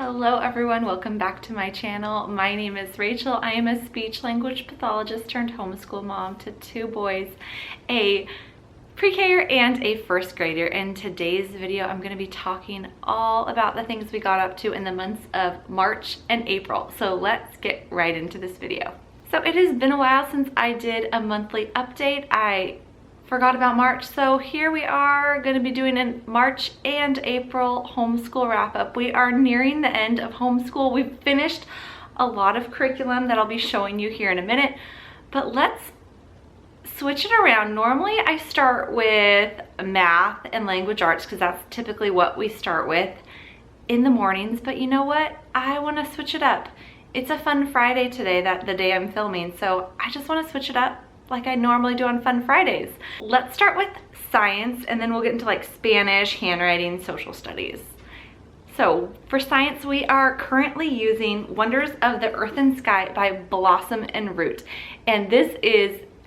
Hello everyone, welcome back to my channel. My name is Rachel. I am a speech language pathologist turned homeschool mom to two boys, a pre-K and a first grader. In today's video, I'm going to be talking all about the things we got up to in the months of March and April. So let's get right into this video. So it has been a while since I did a monthly update. I forgot about March, so here we are going to be doing a March and April homeschool wrap-up. We are nearing the end of homeschool. We've finished a lot of curriculum that I'll be showing you here in a minute, but let's switch it around. Normally I start with math and language arts because that's typically what we start with in the mornings, but you know what? I want to switch it up. It's a fun Friday today, the day I'm filming, so I just want to switch it up like I normally do on Fun Fridays. Let's start with science and then we'll get into like Spanish, handwriting, social studies. So for science, we are currently using Wonders of the Earth and Sky by Blossom and Root. And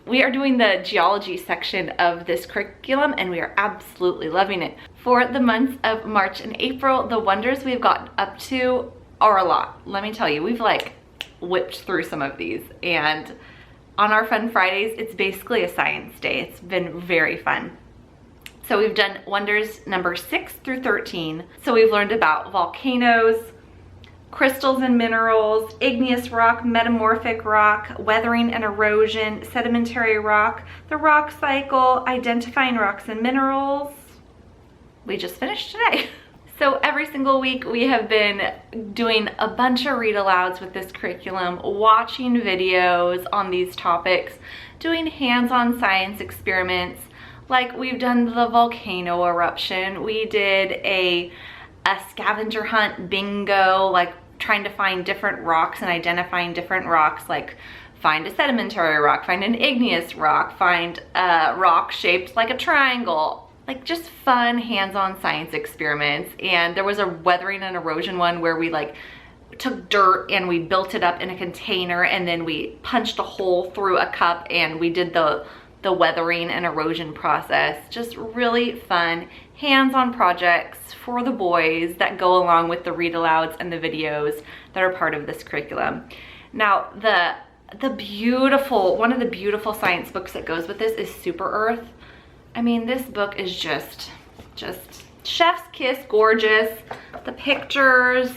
we are doing the geology section of this curriculum and we are absolutely loving it. For the months of March and April, the wonders we've gotten up to are a lot. Let me tell you, we've like whipped through some of these, and on our Fun Fridays, it's basically a science day. It's been very fun. So we've done wonders number 6 through 13. So we've learned about volcanoes, crystals and minerals, igneous rock, metamorphic rock, weathering and erosion, sedimentary rock, the rock cycle, identifying rocks and minerals. We just finished today. So every single week we have been doing a bunch of read alouds with this curriculum, watching videos on these topics, doing hands-on science experiments. Like we've done the volcano eruption. We did a scavenger hunt bingo, like trying to find different rocks and identifying different rocks, like find a sedimentary rock, find an igneous rock, find a rock shaped like a triangle. Like just fun hands-on science experiments. And there was a weathering and erosion one where we like took dirt and we built it up in a container and then we punched a hole through a cup and we did the weathering and erosion process. Just really fun hands-on projects for the boys that go along with the read alouds and the videos that are part of this curriculum. Now one of the beautiful science books that goes with this is Super Earth. I mean, this book is just chef's kiss gorgeous. The pictures,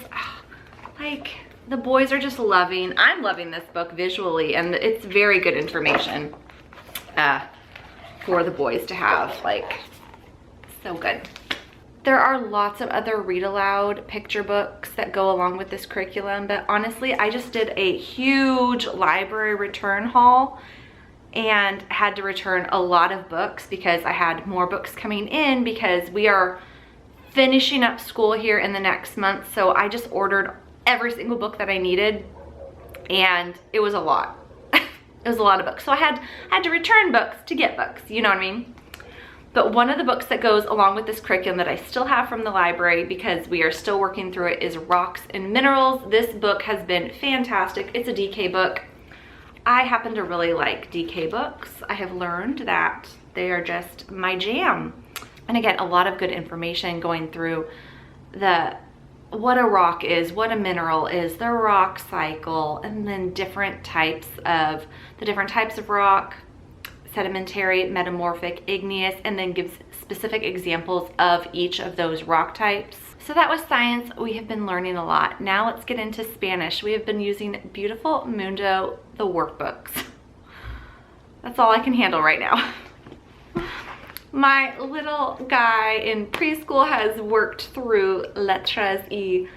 like the boys are just I'm loving this book visually, and it's very good information for the boys to have, like so good. There are lots of other read aloud picture books that go along with this curriculum, but honestly, I just did a huge library return haul and had to return a lot of books because I had more books coming in because we are finishing up school here in the next month. So I just ordered every single book that I needed and it was a lot. It was a lot of books. So I had to return books to get books, you know what I mean? But one of the books that goes along with this curriculum that I still have from the library because we are still working through it is Rocks and Minerals. This book has been fantastic. It's a DK book. I happen to really like DK books. I have learned that they are just my jam. And again, a lot of good information going through what a rock is, what a mineral is, the rock cycle, and then different types of rock, sedimentary, metamorphic, igneous, and then gives specific examples of each of those rock types. So that was science. We have been learning a lot. Now let's get into Spanish. We have been using Beautiful Mundo, the workbooks. That's all I can handle right now. My little guy in preschool has worked through Letras y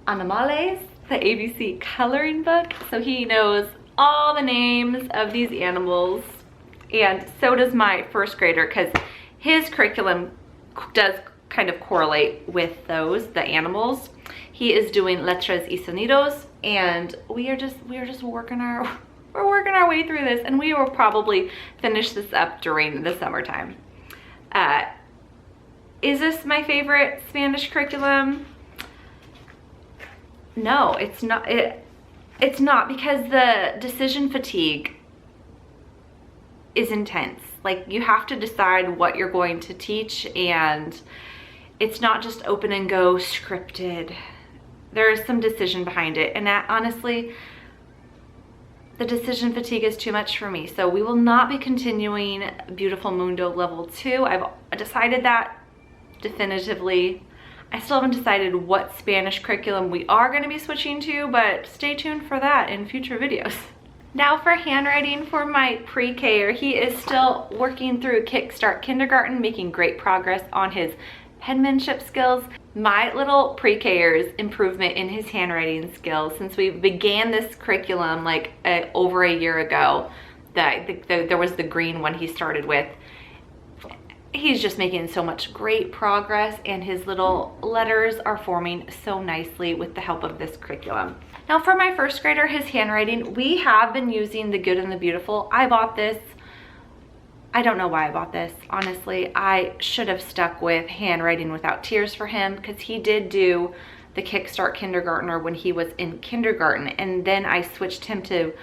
Animales, the ABC coloring book. So he knows all the names of these animals. And so does my first grader because his curriculum does kind of correlate with the animals. He is doing Letras y Sonidos, and we are just working our way through this, and we will probably finish this up during the summertime. Is this my favorite Spanish curriculum? No, it's not. It's not, because the decision fatigue is intense. Like you have to decide what you're going to teach, and it's not just open and go scripted. there's some decision behind it. And that, honestly, the decision fatigue is too much for me. So we will not be continuing Beautiful Mundo Level 2. I've decided that definitively. I still haven't decided what Spanish curriculum we are going to be switching to, but stay tuned for that in future videos. Now for handwriting for my pre-K-er, he is still working through Kickstart Kindergarten, making great progress on his penmanship skills. My little pre-K-er's improvement in his handwriting skills since we began this curriculum like over a year ago, there was the green one he started with. He's just making so much great progress, and his little letters are forming so nicely with the help of this curriculum. Now for my first grader, his handwriting, we have been using The Good and the Beautiful. I bought this. I don't know why I bought this. Honestly, I should have stuck with Handwriting Without Tears for him, because he did do the Kickstart Kindergartner when he was in kindergarten, and then I switched him to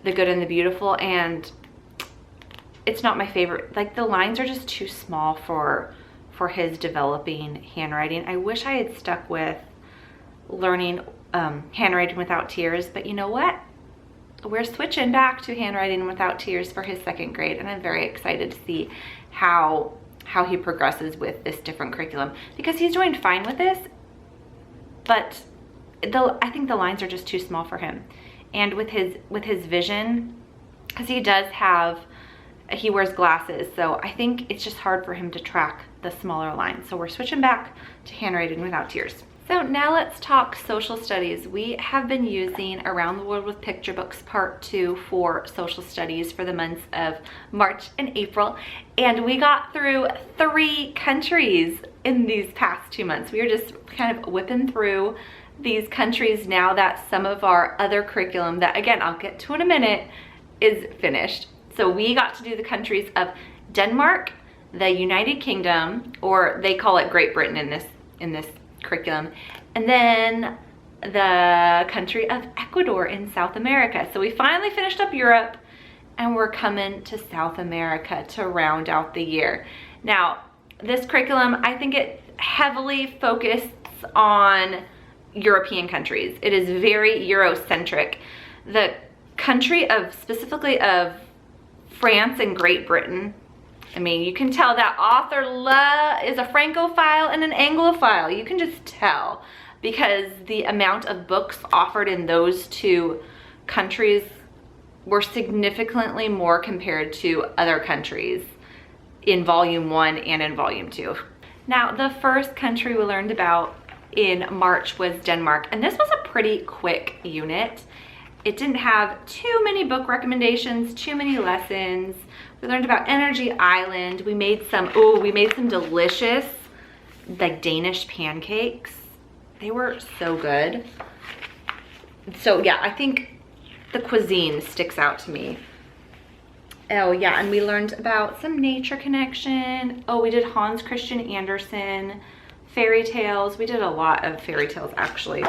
The Good and the Beautiful, and it's not my favorite. Like, the lines are just too small for his developing handwriting. I wish I had stuck with learning Handwriting Without Tears, but you know what? We're switching back to Handwriting Without Tears for his second grade, and I'm very excited to see how he progresses with this different curriculum, because he's doing fine with this, but I think the lines are just too small for him. And with his vision, because he wears glasses, so I think it's just hard for him to track the smaller lines. So we're switching back to Handwriting Without Tears. So now let's talk social studies. We have been using Around the World with Picture Books Part 2 for social studies for the months of March and April. And we got through 3 countries in these past 2 months. We are just kind of whipping through these countries now that some of our other curriculum that, again, I'll get to in a minute, is finished. So we got to do the countries of Denmark, the United Kingdom, or they call it Great Britain in this curriculum, and then the country of Ecuador in South America. So we finally finished up Europe, and we're coming to South America to round out the year. Now, this curriculum, I think it heavily focuses on European countries. It is very Eurocentric. The country specifically of France and Great Britain, I mean, you can tell that author is a Francophile and an Anglophile. You can just tell, because the amount of books offered in those 2 countries were significantly more compared to other countries in Volume 1 and in Volume 2. Now, the first country we learned about in March was Denmark, and this was a pretty quick unit. It didn't have too many book recommendations, too many lessons. We learned about Energy Island. We made some delicious, like, Danish pancakes. They were so good. So yeah, I think the cuisine sticks out to me. Oh yeah, and we learned about some nature connection. Oh, we did Hans Christian Andersen, fairy tales. We did a lot of fairy tales, actually.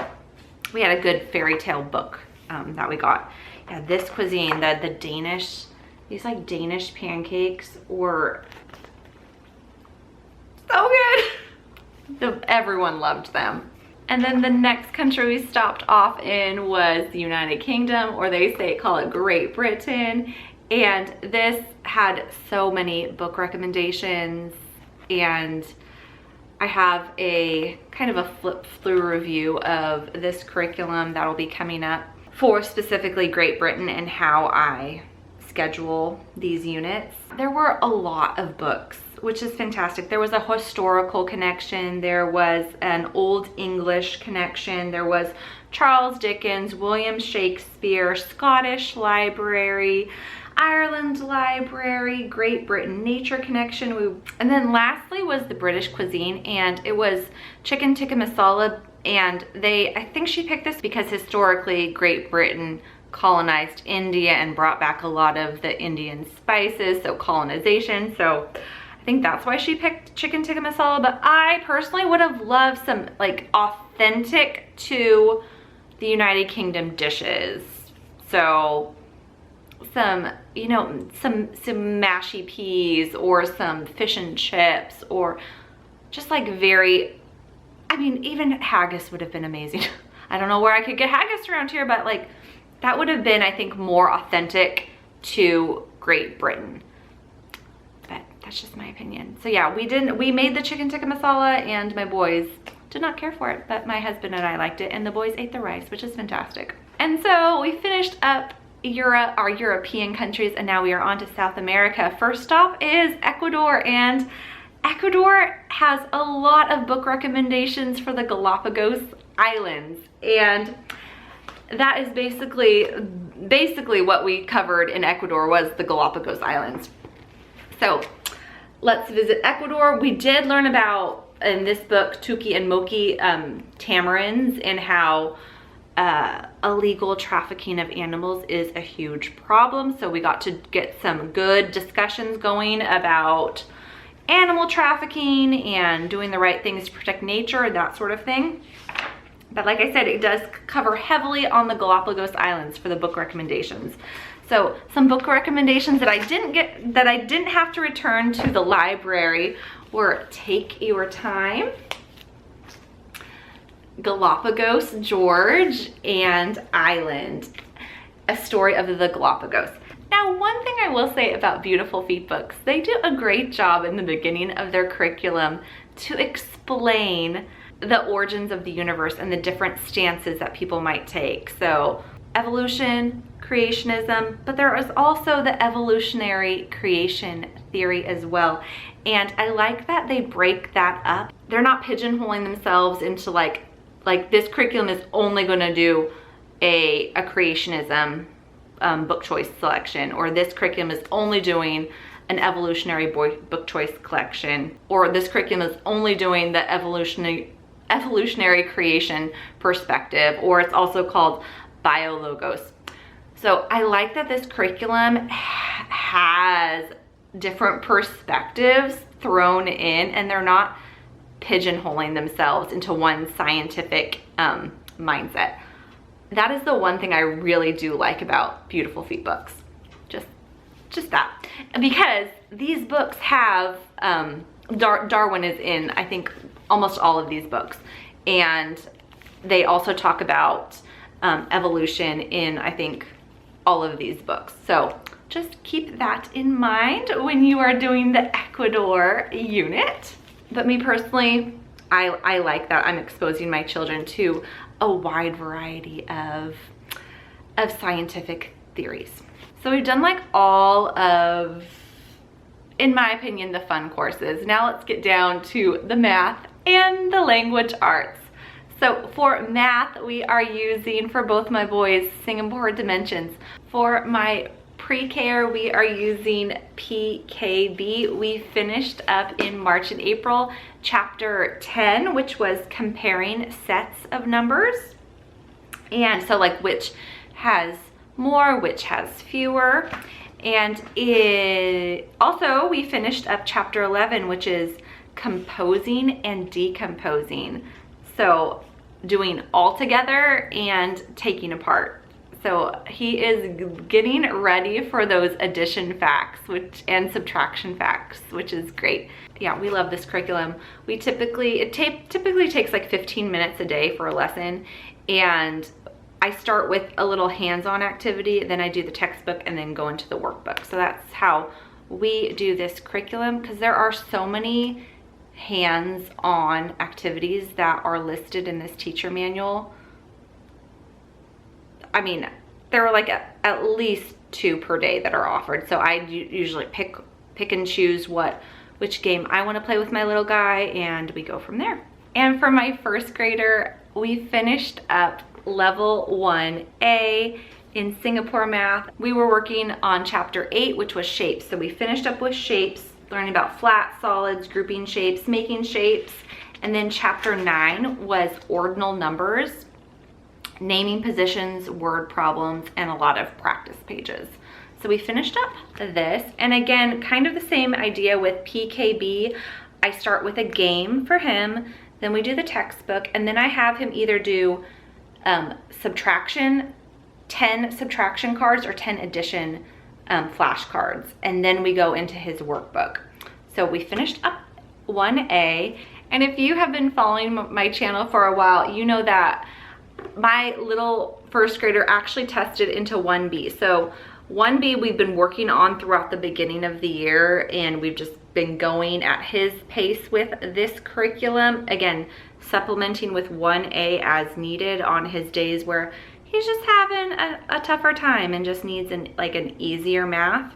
We had a good fairy tale book that we got. Yeah, this cuisine, the Danish, these like Danish pancakes were so good. Everyone loved them. And then the next country we stopped off in was the United Kingdom, or call it Great Britain. And this had so many book recommendations, and I have a kind of a flip through review of this curriculum that'll be coming up for specifically Great Britain and how I schedule these units. There were a lot of books, which is fantastic. There was a historical connection, there was an Old English connection, there was Charles Dickens, William Shakespeare, Scottish library, Ireland library, Great Britain nature connection. And then lastly was the British cuisine, and it was chicken tikka masala. And I think she picked this because historically Great Britain colonized India and brought back a lot of the Indian spices, so colonization. So I think that's why she picked chicken tikka masala, but I personally would have loved some like authentic to the United Kingdom dishes. So some, you know, some mashy peas or some fish and chips, or just like very, I mean, even haggis would have been amazing. I don't know where I could get haggis around here, but like that would have been, I think, more authentic to Great Britain. But that's just my opinion. So yeah, we made the chicken tikka masala and my boys did not care for it, but my husband and I liked it and the boys ate the rice, which is fantastic. And so we finished up our European countries and now we are on to South America. First stop is Ecuador, and Ecuador has a lot of book recommendations for the Galapagos Islands, and that is basically what we covered in Ecuador was the Galapagos Islands. So let's visit Ecuador. We did learn about, in this book, Tuki and Moki tamarins, and how illegal trafficking of animals is a huge problem. So we got to get some good discussions going about animal trafficking and doing the right things to protect nature and that sort of thing. But like I said, it does cover heavily on the Galapagos Islands for the book recommendations. So some book recommendations that I didn't have to return to the library were Take Your Time, Galapagos, George, and Island, A Story of the Galapagos. Now, one thing I will say about Beautiful Feet books, they do a great job in the beginning of their curriculum to explain the origins of the universe and the different stances that people might take. So evolution, creationism, but there is also the evolutionary creation theory as well. And I like that they break that up. They're not pigeonholing themselves into like this curriculum is only going to do a creationism book choice selection, or this curriculum is only doing an evolutionary book choice collection, or this curriculum is only doing the evolutionary creation perspective, or it's also called biologos. So I like that this curriculum has different perspectives thrown in, and they're not pigeonholing themselves into one scientific mindset. That is the one thing I really do like about Beautiful Feet books. Just that. Because these books have, Darwin is in, I think, almost all of these books. And they also talk about evolution in, I think, all of these books. So just keep that in mind when you are doing the Ecuador unit. But me personally, I like that I'm exposing my children to a wide variety of scientific theories. So we've done like all of, in my opinion, the fun courses. Now let's get down to the math and the language arts. So for math, we are using, for both my boys, Singapore Dimensions. For my pre-K, we are using PKB. We finished up in March and April chapter 10, which was comparing sets of numbers. And so like which has more, which has fewer. And also we finished up chapter 11, which is composing and decomposing. So doing all together and taking apart. So he is getting ready for those addition facts and subtraction facts, which is great. Yeah, we love this curriculum. It typically takes like 15 minutes a day for a lesson, and I start with a little hands-on activity, then I do the textbook, and then go into the workbook. So that's how we do this curriculum, because there are so many hands-on activities that are listed in this teacher manual. I mean, there are like at least 2 per day that are offered. So I usually pick and choose which game I want to play with my little guy, and we go from there. And for my first grader, we finished up level 1A in Singapore math. We were working on chapter 8, which was shapes. So we finished up with shapes, learning about flat, solids, grouping shapes, making shapes. And then chapter 9 was ordinal numbers, naming positions, word problems, and a lot of practice pages. So we finished up this. And again, kind of the same idea with PKB. I start with a game for him, then we do the textbook, and then I have him either do subtraction, 10 subtraction cards, or 10 addition flashcards, and then we go into his workbook. So we finished up 1A, and if you have been following my channel for a while, you know that my little first grader actually tested into 1B. So 1B we've been working on throughout the beginning of the year, and we've just been going at his pace with this curriculum. Again, supplementing with 1A as needed on his days where he's just having a tougher time and just needs an easier math.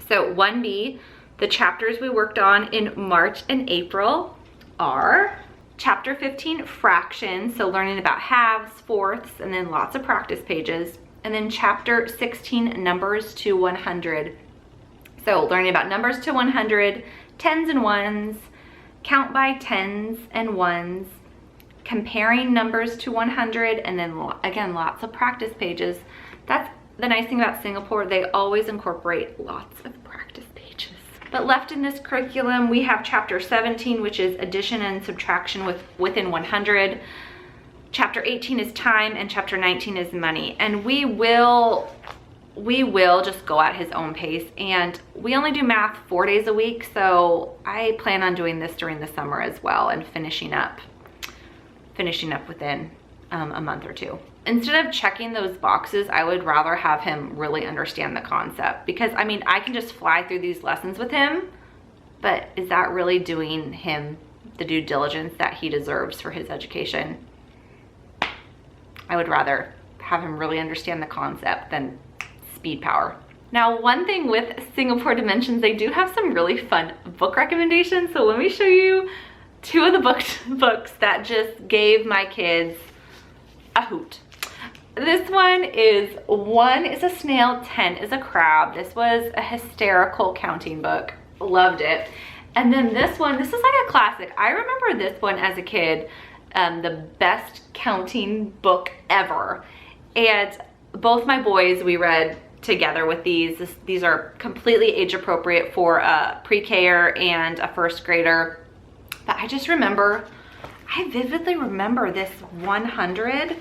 So 1B, the chapters we worked on in March and April are Chapter 15, fractions, so learning about halves, fourths, and then lots of practice pages. And then Chapter 16, numbers to 100. So learning about numbers to 100, tens and ones, count by tens and ones, comparing numbers to 100, and then again, lots of practice pages. That's the nice thing about Singapore. They always incorporate lots of practice pages. But left in this curriculum, we have Chapter 17, which is addition and subtraction within 100. Chapter 18 is time, and Chapter 19 is money. And we will just go at his own pace. And we only do math 4 days a week, so I plan on doing this during the summer as well and finishing up within a month or two. Instead of checking those boxes, I would rather have him really understand the concept, because I mean, I can just fly through these lessons with him, but is that really doing him the due diligence that he deserves for his education? I would rather have him really understand the concept than speed power. Now, one thing with Singapore Dimensions, they do have some really fun book recommendations. So let me show you two of the books that just gave my kids a hoot. This one is a snail, 10 is a crab. This was a hysterical counting book. Loved it. And then this is like a classic. I remember this one as a kid, the best counting book ever. And both my boys, we read together with these. These are completely age appropriate for a pre-K-er and a first grader. But I vividly remember this 100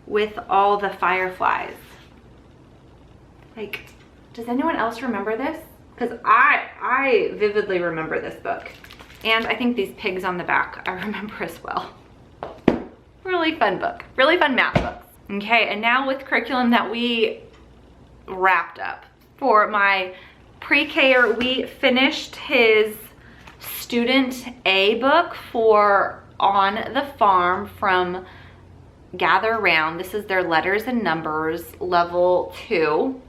with all the fireflies. Like, does anyone else remember this? Because I vividly remember this book. And I think these pigs on the back I remember as well. Really fun book, really fun math books. Okay, and now with curriculum that we wrapped up. For my pre-K-er, we finished his Student A book for On the Farm from Gather Round. This is their letters and numbers, level 2.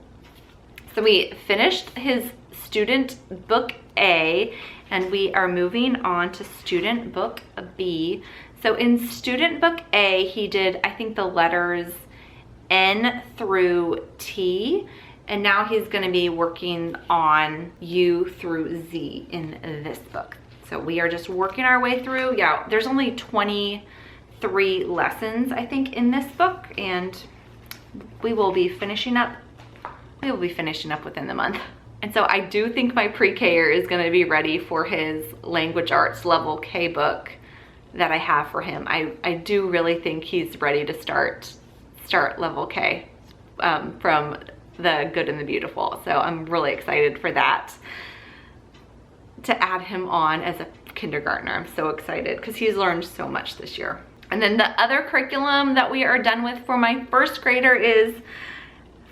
So we finished his Student Book A, and we are moving on to Student Book B. So in Student Book A, he did, I think, the letters N through T, and now he's going to be working on U through Z in this book. So we are just working our way through. Yeah, there's only 23 lessons, I think, in this book, and we will be finishing up within the month. And so I do think my pre-K-er is going to be ready for his language arts level K book that I have for him. I do really think he's ready to start level K from the Good and the Beautiful. So I'm really excited for that, to add him on as a kindergartner. I'm so excited because he's learned so much this year. And then the other curriculum that we are done with for my first grader is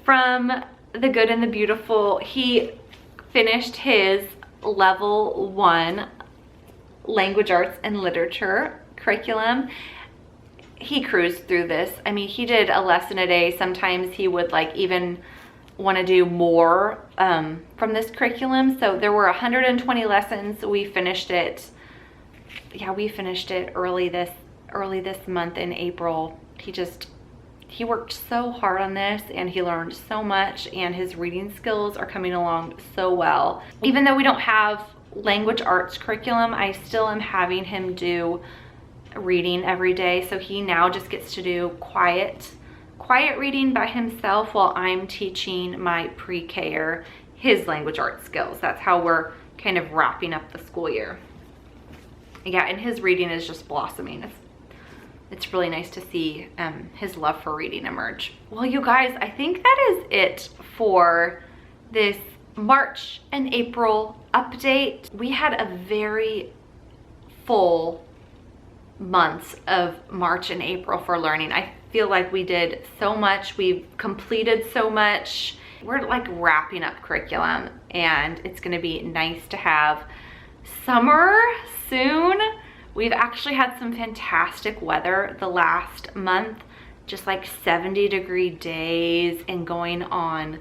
from the Good and the Beautiful. He finished his level 1 language arts and literature curriculum. He cruised through this. I mean, he did a lesson a day. Sometimes he would even want to do more from this curriculum. So there were 120 lessons. We finished it. Yeah, we finished it early this month in April. He worked so hard on this, and he learned so much, and his reading skills are coming along so well. Even though we don't have language arts curriculum, I still am having him do reading every day. So he now just gets to do quiet reading by himself while I'm teaching my pre-K-er his language arts skills. That's how we're kind of wrapping up the school year. Yeah, and his reading is just blossoming. It's really nice to see his love for reading emerge. Well, you guys, I think that is it for this March and April update. We had a very full months of March and April for learning. I feel like we did so much. We've completed so much. We're like wrapping up curriculum, and it's gonna be nice to have summer soon. We've actually had some fantastic weather the last month, just like 70-degree days, and going on,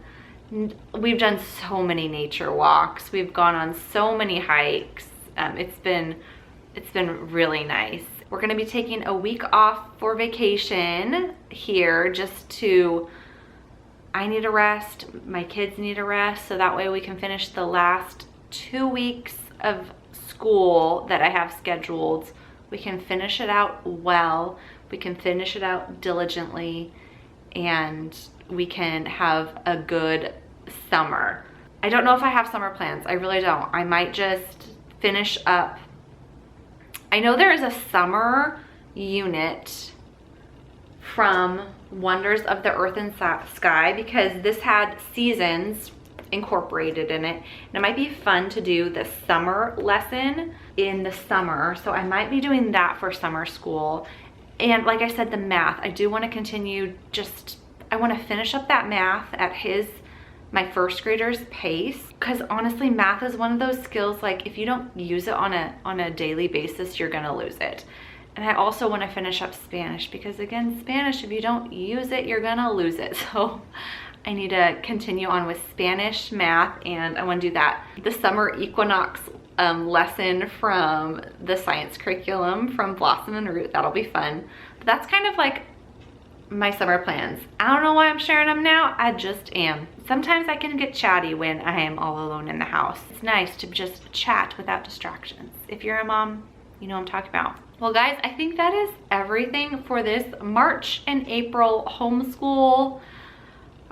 we've done so many nature walks. We've gone on so many hikes. It's been really nice. We're gonna be taking a week off for vacation here, just to, I need a rest, my kids need a rest, so that way we can finish the last 2 weeks of school that I have scheduled. We can finish it out well, we can finish it out diligently, and we can have a good summer. I don't know if I have summer plans. I really don't. I might just finish up. I know there is a summer unit from Wonders of the Earth and Sky, because this had seasons incorporated in it, and it might be fun to do the summer lesson in the summer. So I might be doing that for summer school. And like I said, the math, I do want to continue, I want to finish up that math at my first grader's pace, because honestly, math is one of those skills, like if you don't use it on a daily basis, you're gonna lose it. And I also want to finish up Spanish, because again, Spanish, if you don't use it, you're gonna lose it. So I need to continue on with Spanish, math, and I want to do that. The summer equinox lesson from the science curriculum from Blossom and Root, that'll be fun. But that's kind of like my summer plans. I don't know why I'm sharing them now, I just am. Sometimes I can get chatty when I am all alone in the house. It's nice to just chat without distractions. If you're a mom, you know what I'm talking about. Well guys, I think that is everything for this March and April homeschool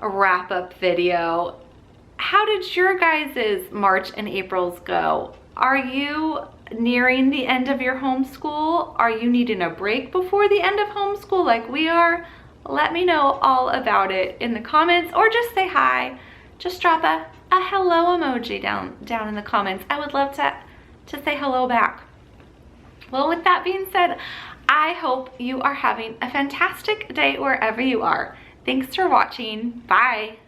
wrap-up video. How did your guys' March and April's go? Are you nearing the end of your homeschool? Are you needing a break before the end of homeschool like we are? Let me know all about it in the comments, or just say hi. Just drop a hello emoji down in the comments. I would love to say hello back. Well, with that being said, I hope you are having a fantastic day wherever you are. Thanks for watching. Bye.